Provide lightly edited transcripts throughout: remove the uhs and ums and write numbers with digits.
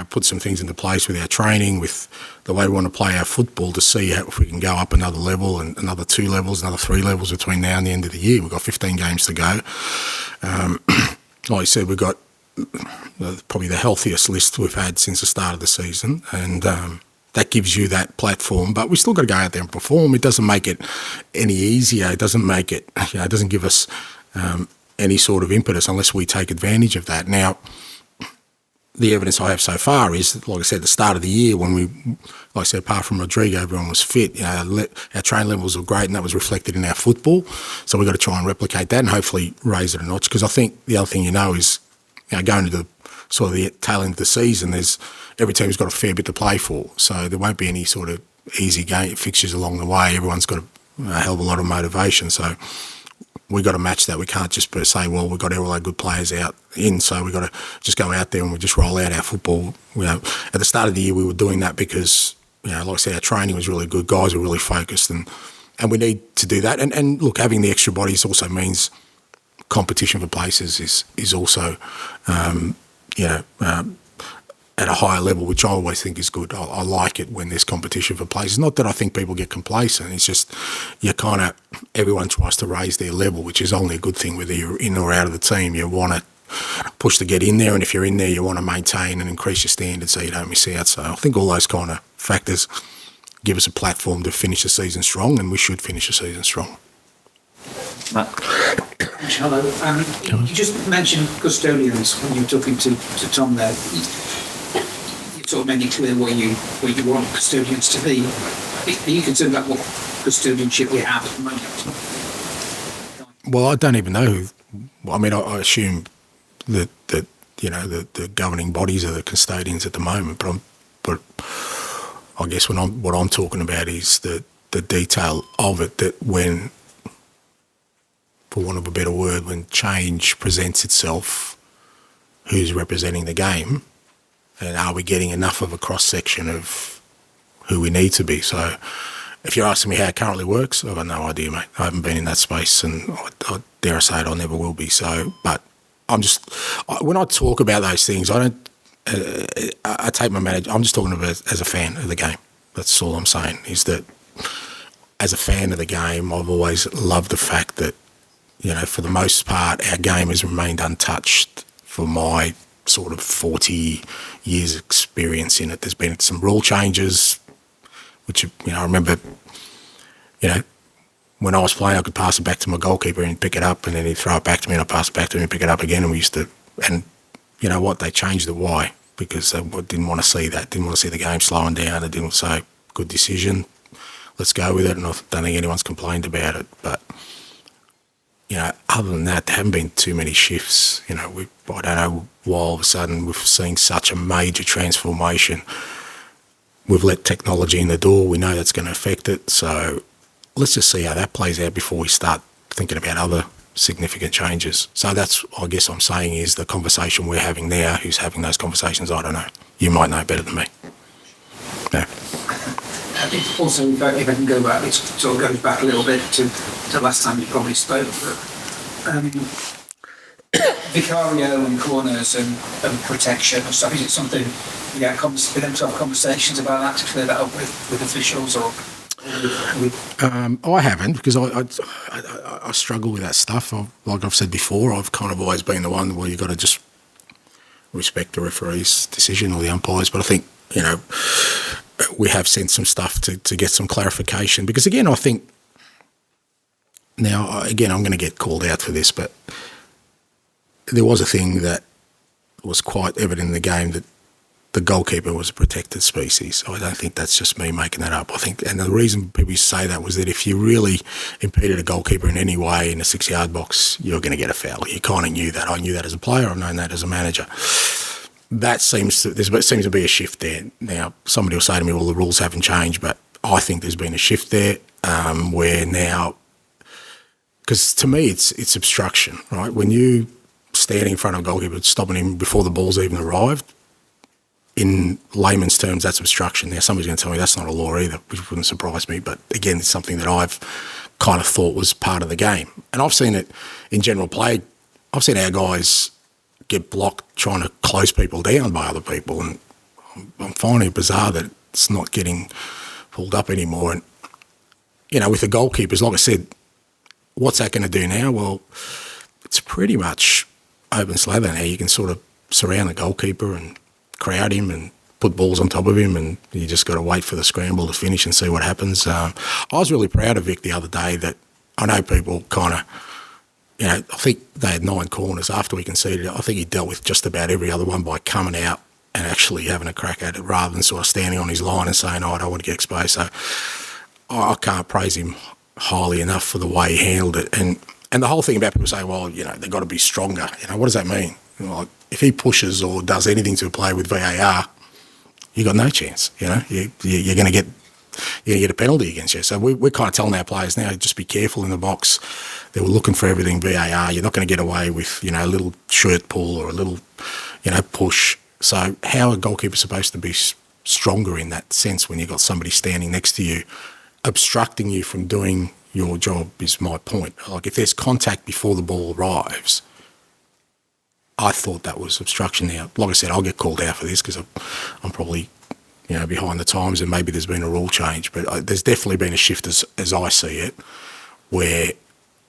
put some things into place with our training, with the way we want to play our football, to see if we can go up another level and another 2 levels, another 3 levels between now and the end of the year. We've got 15 games to go. Like I said, we've got probably the healthiest list we've had since the start of the season, and that gives you that platform. But we still got to go out there and perform. It doesn't make it any easier. It doesn't make it, it doesn't give us any sort of impetus unless we take advantage of that. Now, the evidence I have so far is, like I said, at the start of the year when like I said, apart from Rodrigo, everyone was fit. Our train levels were great, and that was reflected in our football. So we've got to try and replicate that and hopefully raise it a notch. Because I think the other thing is, going to the sort of the tail end of the season, every team's got a fair bit to play for. So there won't be any sort of easy game fixtures along the way. Everyone's got a hell of a lot of motivation. So we've got to match that. We can't just say, well, we've got all our good players so we've got to just go out there and we just roll out our football. At the start of the year, we were doing that because, like I said, our training was really good. Guys were really focused, and we need to do that. And look, having the extra bodies also means competition for places is also, at a higher level, which I always think is good. I like it when there's competition for places. Not that I think people get complacent. It's just everyone tries to raise their level, which is only a good thing whether you're in or out of the team. You want to push to get in there, and if you're in there, you want to maintain and increase your standards so you don't miss out. So I think all those kind of factors give us a platform to finish the season strong, and we should finish the season strong. Matt. Hello. You just mentioned custodians when you were talking to Tom there. You sort of made it clear where you want custodians to be. Are you concerned about what custodianship we have at the moment? Well, I don't even know who. I mean, I assume that the governing bodies are the custodians at the moment, but I guess what I'm talking about is the detail of it, that when, for want of a better word, when change presents itself, who's representing the game, and are we getting enough of a cross-section of who we need to be? So if you're asking me how it currently works, I've got no idea, mate. I haven't been in that space, and I dare I say it, I never will be. So, but when I talk about those things, I don't, I take my manager, I'm just talking about as a fan of the game. That's all I'm saying, is that as a fan of the game, I've always loved the fact that, for the most part, our game has remained untouched for my sort of 40 years experience in it. There's been some rule changes, which, I remember, when I was playing, I could pass it back to my goalkeeper and pick it up, and then he'd throw it back to me, and I'd pass it back to him and pick it up again, and we used to, and you know what, they changed it. Why? Because they didn't want to see that, didn't want to see the game slowing down. They didn't say, good decision, let's go with it, and I don't think anyone's complained about it. But other than that, there haven't been too many shifts. I don't know why all of a sudden we've seen such a major transformation. We've let technology in the door. We know that's going to affect it. So let's just see how that plays out before we start thinking about other significant changes. So that's, I guess I'm saying, is the conversation we're having now. Who's having those conversations? I don't know. You might know better than me. Yeah. I think also, if I can go back, it sort of goes back a little bit to last time you probably spoke. Vicario and corners and protection and stuff. Is it something you get for them to have conversations about that, to clear that up with officials or? I haven't, because I struggle with that stuff. Like I've said before, I've kind of always been the one where you've got to just respect the referee's decision or the umpires. But I think, we have sent some stuff to get some clarification. Because again, I think, now, again, I'm going to get called out for this, but there was a thing that was quite evident in the game, that the goalkeeper was a protected species. I don't think that's just me making that up. I think, and the reason people say that was that if you really impeded a goalkeeper in any way in a 6-yard box, you're going to get a foul. You kind of knew that. I knew that as a player. I've known that as a manager. There seems to be a shift there. Now, somebody will say to me, well, the rules haven't changed, but I think there's been a shift there where now, because to me it's obstruction, right? When you standing in front of a goalkeeper, stopping him before the ball's even arrived, in layman's terms, that's obstruction. Now, somebody's going to tell me that's not a law either, which wouldn't surprise me. But again, it's something that I've kind of thought was part of the game. And I've seen it in general play. I've seen our guys get blocked trying to close people down by other people. And I'm finding it bizarre that it's not getting pulled up anymore. And, with the goalkeepers, like I said, what's that going to do now? Well, it's pretty much open slather now. You can sort of surround the goalkeeper and crowd him and put balls on top of him, and you just got to wait for the scramble to finish and see what happens. I was really proud of Vic the other day. That I know people kind of, I think they had 9 corners after we conceded. I think he dealt with just about every other one by coming out and actually having a crack at it rather than sort of standing on his line and saying, I don't want to get exposed. So I can't praise him highly enough for the way he handled it. And the whole thing about people saying, well, they've got to be stronger. What does that mean? Like, if he pushes or does anything to play with VAR, you got no chance. You're going to get a penalty against you. So we're kind of telling our players now, just be careful in the box. They were looking for everything VAR. You're not going to get away with a little shirt pull or a little push. So how are goalkeepers supposed to be stronger in that sense when you've got somebody standing next to you, obstructing you from doing your job? Is my point. Like, if there's contact before the ball arrives, I thought that was obstruction. Now, like I said, I'll get called out for this because I'm probably behind the times, and maybe there's been a rule change, but there's definitely been a shift as I see it, where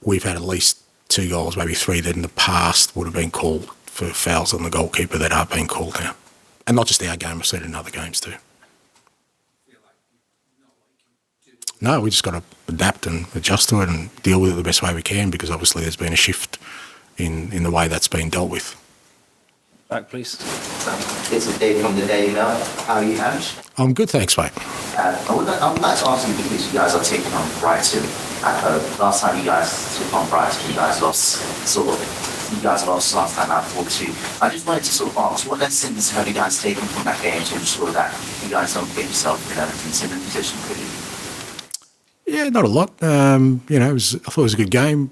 we've had at least 2 goals, maybe 3 that in the past would have been called for fouls on the goalkeeper that are being called now. And not just our game, I've seen it in other games too. No, we just got to adapt and adjust to it and deal with it the best way we can, because obviously there's been a shift in the way that's been dealt with. Back, please. It's a Dave from the Daily Mail. How are you, Ange? I'm good, thanks, mate. I would like to ask you, because you guys are taking on Brighton at home. Last time you guys took on Brighton, you guys lost last time out 4-2. I just wanted to sort of ask, what lessons have you guys taken from that game to ensure that you guys don't get yourself in a similar position, really? Yeah, not a lot. I thought it was a good game.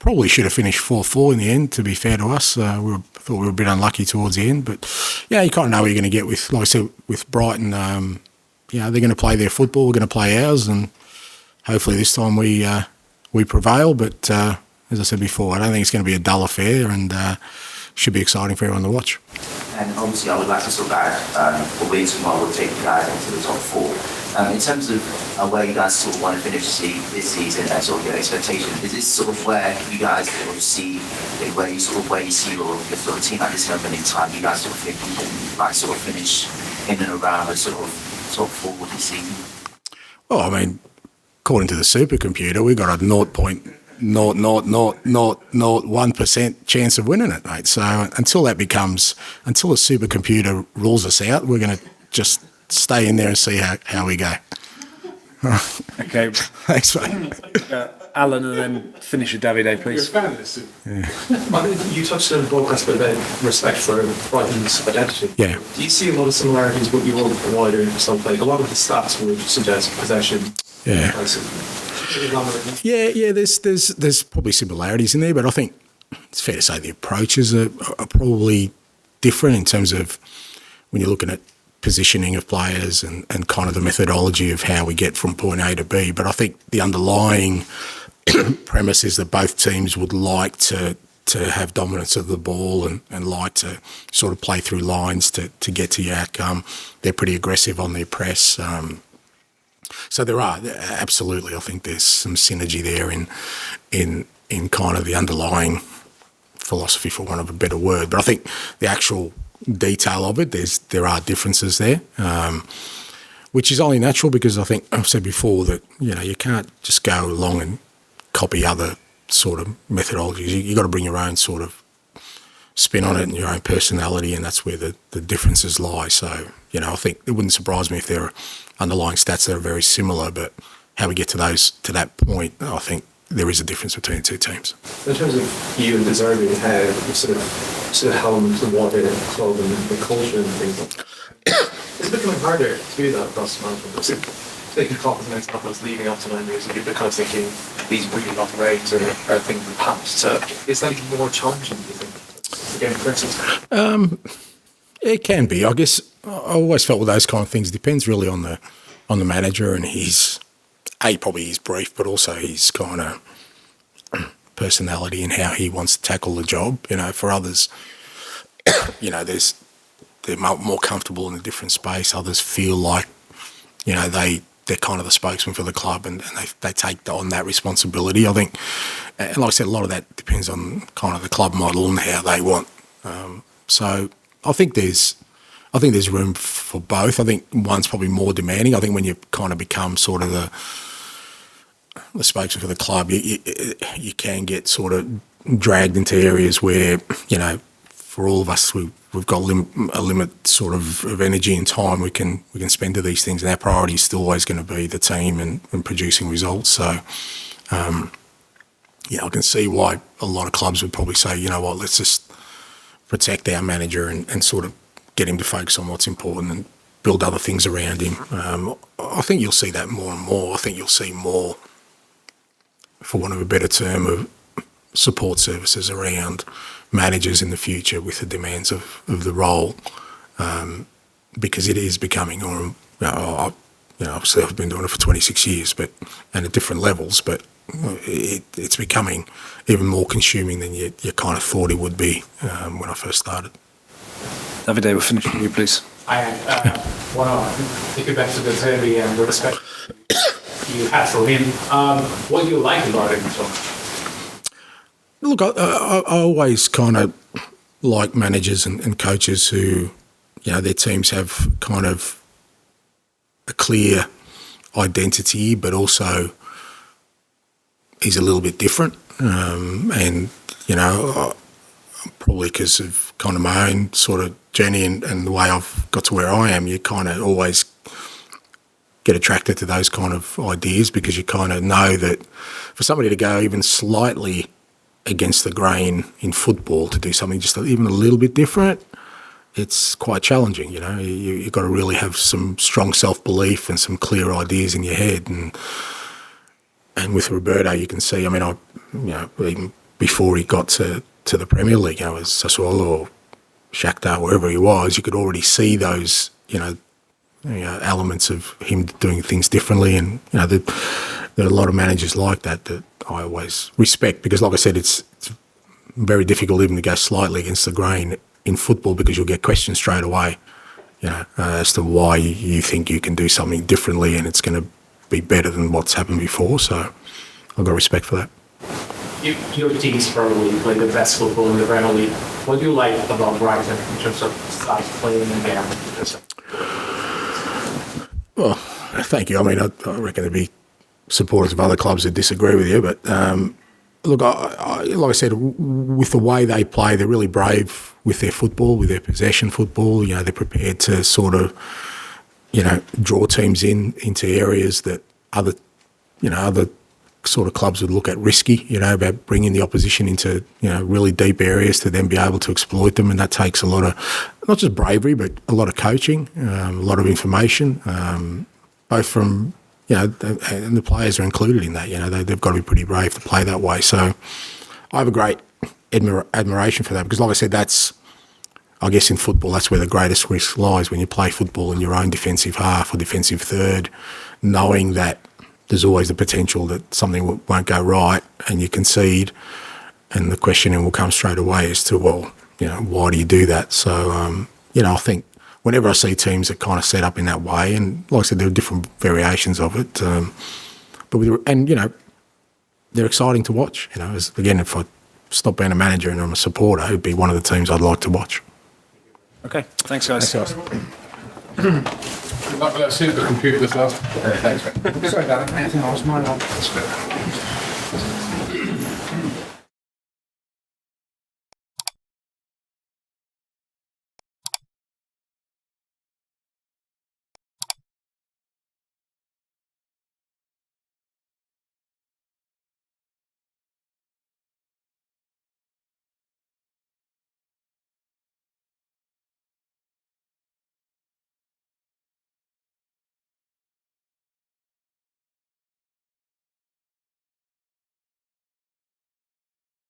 Probably should have finished 4-4 in the end, to be fair to us. Thought we were a bit unlucky towards the end. But, you kind of know what you're going to get with, like I said, with Brighton. They're going to play their football, we're going to play ours, and hopefully this time we prevail. But, as I said before, I don't think it's going to be a dull affair, and should be exciting for everyone to watch. And obviously I would like to sort of add, away tomorrow will take you guys into the top 4. In terms of where you guys sort of want to finish this season and sort of your expectation, is this sort of where you guys sort of see where you see your sort of team at this moment in time? You guys sort of think you can like sort of finish in and around the sort of top 4 this season? Well, I mean, according to the supercomputer, we've got a 0.00001% chance of winning it, mate. So until the supercomputer rules us out, we're going to just stay in there and see how we go. Okay. Thanks, mate. Alan, and then finish with Davide, please. You're a fan of this. Yeah. You touched on the broadcast bit about respect for Brighton's identity. Yeah. Do you see a lot of similarities with your wider some play? A lot of the stats would suggest possession. Yeah. Yeah. There's probably similarities in there, but I think it's fair to say the approaches are probably different in terms of when you're looking at positioning of players and kind of the methodology of how we get from point A to B. But I think the underlying premise is that both teams would like to have dominance of the ball and like to sort of play through lines to get to your outcome. They're pretty aggressive on their press. So there are, absolutely, I think there's some synergy there in kind of the underlying philosophy, for want of a better word. But I think the actual detail of it, there are differences there, which is only natural, because I think I've said before that you can't just go along and copy other sort of methodologies. You've got to bring your own sort of spin on it and your own personality, and that's where the differences lie. So I think it wouldn't surprise me if there are underlying stats that are very similar, but how we get to that point, I think there is a difference between the two teams. In terms of you and De Zerbi, how you sort of helm the water and the club and the culture and things like that, it's becoming harder to do that across the management. Taking confidence and confidence leading up to 9 years, and you're kind of thinking these are really not right or things in the past. So is that even more challenging, do you think, again, for instance? It can be. I guess I always felt with those kind of things, it depends really on the manager and probably his brief, but also his kind of there's for others, there's they're more comfortable in a different space. Others feel like, they're kind of the spokesman for the club, and they take on that responsibility. I think, and like I said, a lot of that depends on kind of the club model and how they want. So I think there's room for both. I think one's probably more demanding. I think when you kind of become sort of the spokesman for the club, you can get sort of dragged into areas where, for all of us, we've got a limit sort of energy and time we can spend to these things, and our priority is still always going to be the team and producing results. So, I can see why a lot of clubs would probably say, you know what, let's just protect our manager and sort of get him to focus on what's important and build other things around him. I think you'll see that more and more. I think you'll see more, for want of a better term, of support services around managers in the future with the demands of the role, because it is becoming, obviously I've been doing it for 26 years, and at different levels, but it's becoming even more consuming than you kind of thought it would be when I first started. Davide, we'll finish with you, please. I want to take it back to De Zerbi and the respect you have for him. What do you like about him so much? Look, I always kind of like managers and coaches who, their teams have kind of a clear identity, but also he's a little bit different. And, probably because of kind of my own sort of journey and the way I've got to where I am, you kind of always get attracted to those kind of ideas, because you kind of know that for somebody to go even slightly against the grain in football, to do something just even a little bit different, it's quite challenging. You've got to really have some strong self-belief and some clear ideas in your head. And with Roberto, you can see, even before he got to the Premier League, as Sassuolo or Shakhtar, wherever he was, you could already see those, elements of him doing things differently. And, there are a lot of managers like that I always respect, because, like I said, it's very difficult even to go slightly against the grain in football, because you'll get questions straight away, as to why you think you can do something differently and it's going to be better than what's happened before. So I've got respect for that. Your team's probably playing the best football in the Premier League. What do you like about Brighton in terms of style playing the game? Well, thank you. I reckon there'd be supporters of other clubs that disagree with you, but look, like I said, with the way they play, they're really brave with their football, with their possession football. They're prepared to sort of, draw teams into areas that other sort of clubs would look at risky, about bringing the opposition into, really deep areas to then be able to exploit them. And that takes a lot of, not just bravery, but a lot of coaching, a lot of information, both from, and the players are included in that. They've got to be pretty brave to play that way. So I have a great admiration for that, because, like I said, I guess in football, that's where the greatest risk lies, when you play football in your own defensive half or defensive third, knowing that there's always the potential that something won't go right and you concede, and the questioning will come straight away as to, well, why do you do that? So, I think whenever I see teams that kind of set up in that way, and like I said, there are different variations of it, they're exciting to watch. Again, if I stop being a manager and I'm a supporter, it'd be one of the teams I'd like to watch. Okay, thanks, guys. Good luck with that supercomputer as well. Sorry about that, mate. I think I was mine on.